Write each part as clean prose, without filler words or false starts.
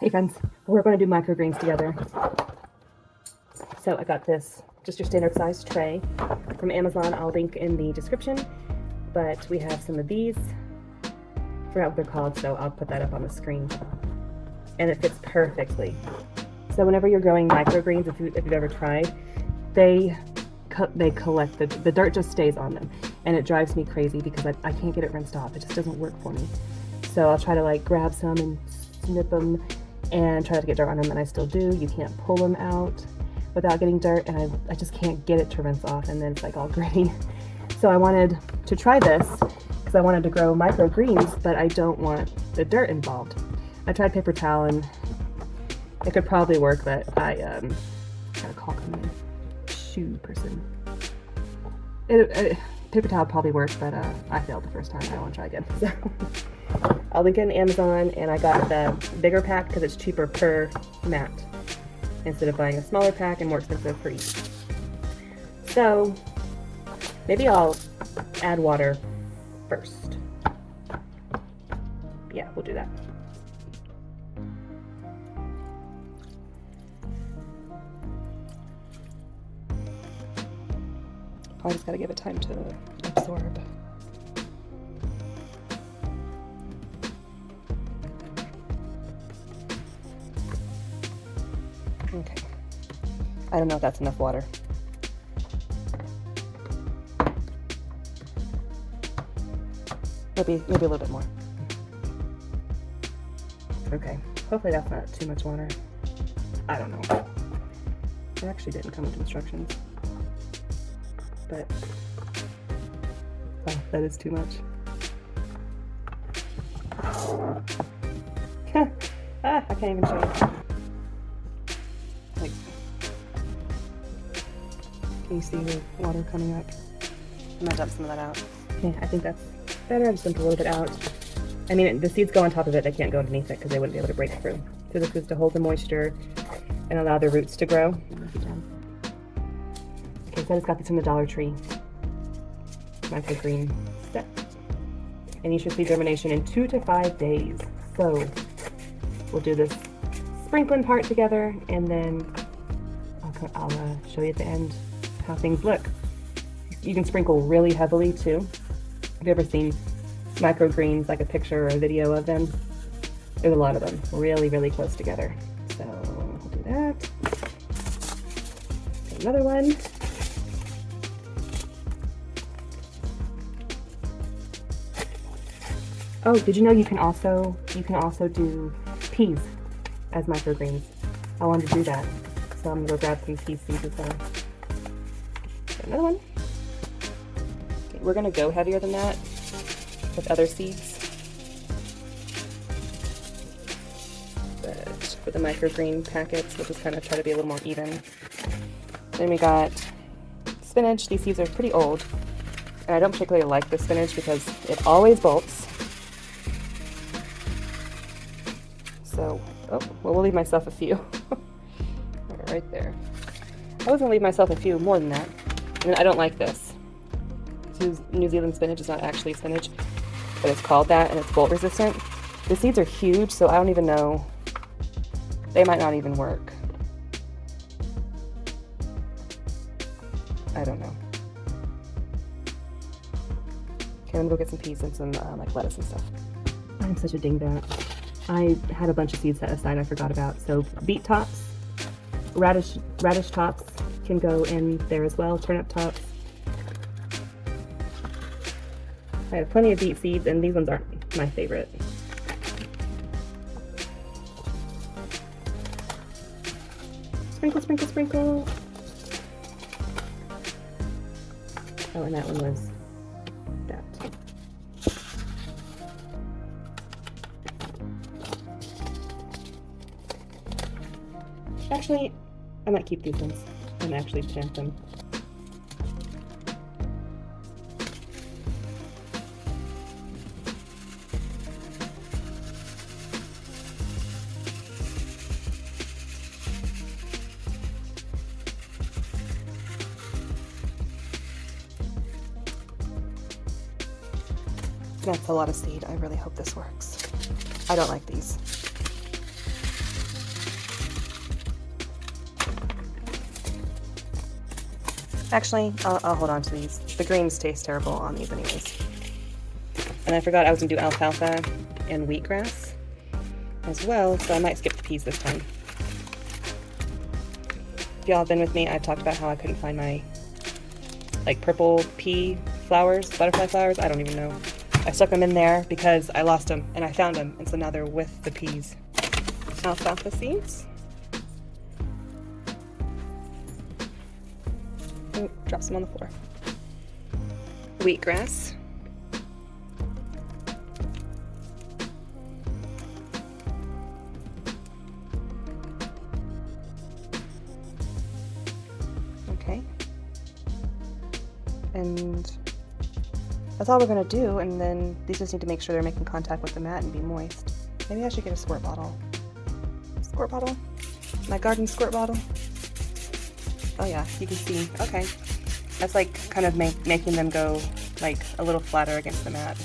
Hey friends, we're going to do microgreens together. So I got this, just your standard size tray from Amazon. I'll link in the description, but we have some of these. I forgot what they're called, so I'll put that up on the screen. And it fits perfectly. So whenever you're growing microgreens, if you've ever tried, they collect, the dirt just stays on them. And it drives me crazy because I can't get it rinsed off. It just doesn't work for me. So I'll try to like grab some and snip them and try not to get dirt on them, and I still do. You can't pull them out without getting dirt, and I just can't get it to rinse off, and then it's like all gritty. So I wanted to try this because I wanted to grow microgreens, but I don't want the dirt involved. I tried paper towel and it could probably work, but I gotta call my shoe person. Paper towel probably worked, but I failed the first time. I don't want to try again. So I'll link it on Amazon, and I got the bigger pack because it's cheaper per mat instead of buying a smaller pack and more expensive per each. So maybe I'll add water first. Yeah, we'll do that. Probably just gotta give it time to absorb. Okay. I don't know if that's enough water. Maybe a little bit more. Okay. Hopefully that's not too much water. I don't know. It actually didn't come with instructions. But oh, that is too much. I can't even show you. Like, can you see the water coming up? I might dump some of that out. Okay, I think that's better. I just dumped a little bit out. I mean, the seeds go on top of it. They can't go underneath it because they wouldn't be able to break through. So this is to hold the moisture and allow the roots to grow. Okay, so I just got these from the Dollar Tree. Microgreen set. And you should see germination in 2 to 5 days. So we'll do this sprinkling part together, and then I'll show you at the end how things look. You can sprinkle really heavily too. Have you ever seen microgreens, like a picture or a video of them? There's a lot of them, really, really close together. So we'll do that. Okay, another one. Oh, did you know you can also do peas as microgreens? I wanted to do that, so I'm gonna go grab some pea seeds as well. Okay, another one. Okay, we're gonna go heavier than that with other seeds, but for the microgreen packets, we'll just kind of try to be a little more even. Then we got spinach. These seeds are pretty old, and I don't particularly like the spinach because it always bolts. So, well, we'll leave myself a few. Right there. I was gonna leave myself a few more than that. And I don't like this. New Zealand spinach is not actually spinach, but it's called that, and it's bolt resistant. The seeds are huge, so I don't even know. They might not even work. I don't know. Okay, I'm gonna go get some peas and some like lettuce and stuff. I'm such a dingbat. I had a bunch of seeds set aside I forgot about. So beet tops, radish tops can go in there as well, turnip tops. I have plenty of beet seeds, and these ones aren't my favorite. Sprinkle, sprinkle, sprinkle. Oh, and that one was that. Actually, I might keep these ones and actually plant them. That's a lot of seed. I really hope this works. I don't like these. Actually, I'll hold on to these. The greens taste terrible on these anyways. And I forgot I was gonna do alfalfa and wheatgrass as well, so I might skip the peas this time. If y'all have been with me, I've talked about how I couldn't find my like purple pea flowers, butterfly flowers, I don't even know. I stuck them in there because I lost them and I found them, and so now they're with the peas. Alfalfa seeds. Oh, drop some on the floor. Wheatgrass. Okay. And that's all we're gonna do, and then these just need to make sure they're making contact with the mat and be moist. Maybe I should get a squirt bottle. Squirt bottle? My garden squirt bottle? Oh yeah, you can see. Okay. That's like kind of making them go like a little flatter against the mat.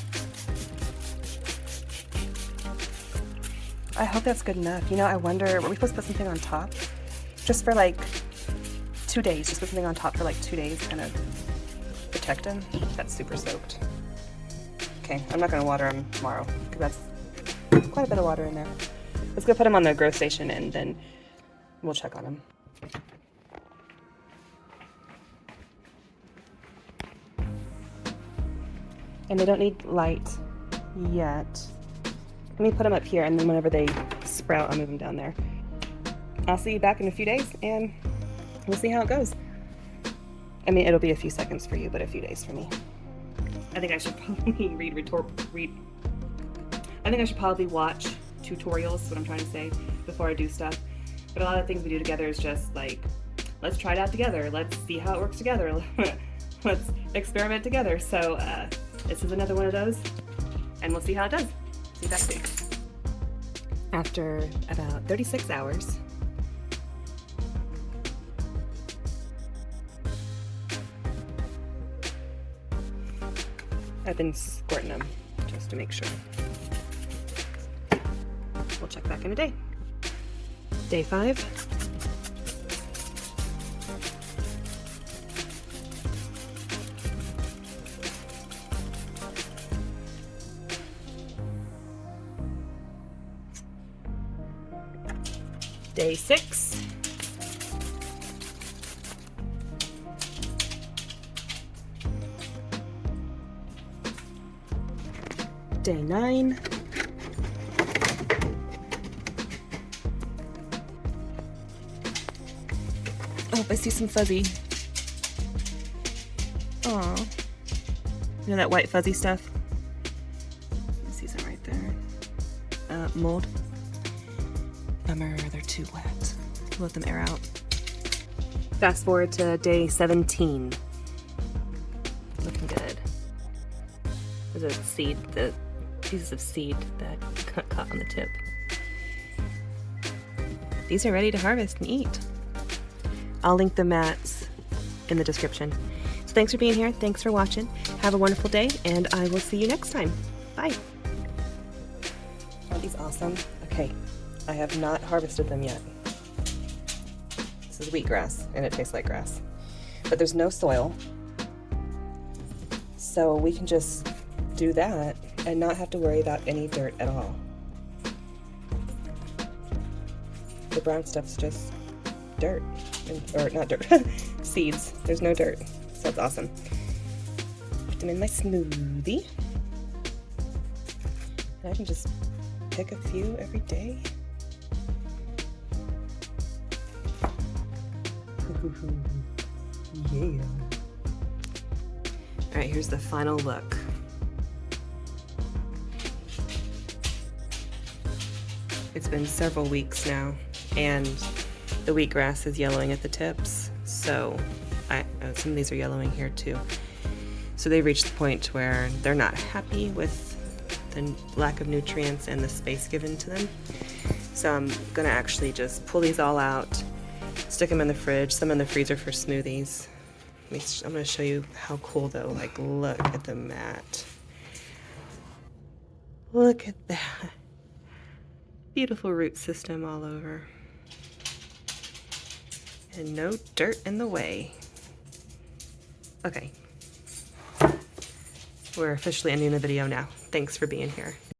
I hope that's good enough. You know, I wonder, were we supposed to put something on top? Just for like 2 days. Just put something on top for like 2 days, kind of protect them. That's super soaked. Okay, I'm not going to water them tomorrow because that's quite a bit of water in there. Let's go put them on the grow station and then we'll check on them. And they don't need light yet. Let me put them up here, and then whenever they sprout, I'll move them down there. I'll see you back in a few days, and we'll see how it goes. I mean, it'll be a few seconds for you, but a few days for me. I think I should probably I think I should probably watch tutorials, is what I'm trying to say, before I do stuff. But a lot of things we do together is just like, let's try it out together. Let's see how it works together. Let's experiment together. So this is another one of those, and we'll see how it does. See you back soon. After about 36 hours, I've been squirting them just to make sure. We'll check back in a day. Day 5. Day 6. Day 9. Oh, I see some fuzzy. Aw. You know that white fuzzy stuff? I see some right there. Mold. Bummer, they're too wet. Let them air out. Fast forward to day 17. Looking good. There's a seed, the pieces of seed that got caught on the tip. These are ready to harvest and eat. I'll link the mats in the description. So thanks for being here. Thanks for watching. Have a wonderful day, and I will see you next time. Bye. Aren't these awesome? Okay. I have not harvested them yet. This is wheatgrass, and it tastes like grass. But there's no soil, so we can just do that and not have to worry about any dirt at all. The brown stuff's just dirt, or not dirt, seeds. There's no dirt, so that's awesome. Put them in my smoothie. And I can just pick a few every day. Yeah. All right, here's the final look. It's been several weeks now, and the wheatgrass is yellowing at the tips, so some of these are yellowing here too. So they've reached the point where they're not happy with the lack of nutrients and the space given to them. So I'm gonna actually just pull these all out, stick them in the fridge, some in the freezer for smoothies. I'm gonna show you how cool though, like look at the mat. Look at that. Beautiful root system all over. And no dirt in the way. Okay. We're officially ending the video now. Thanks for being here.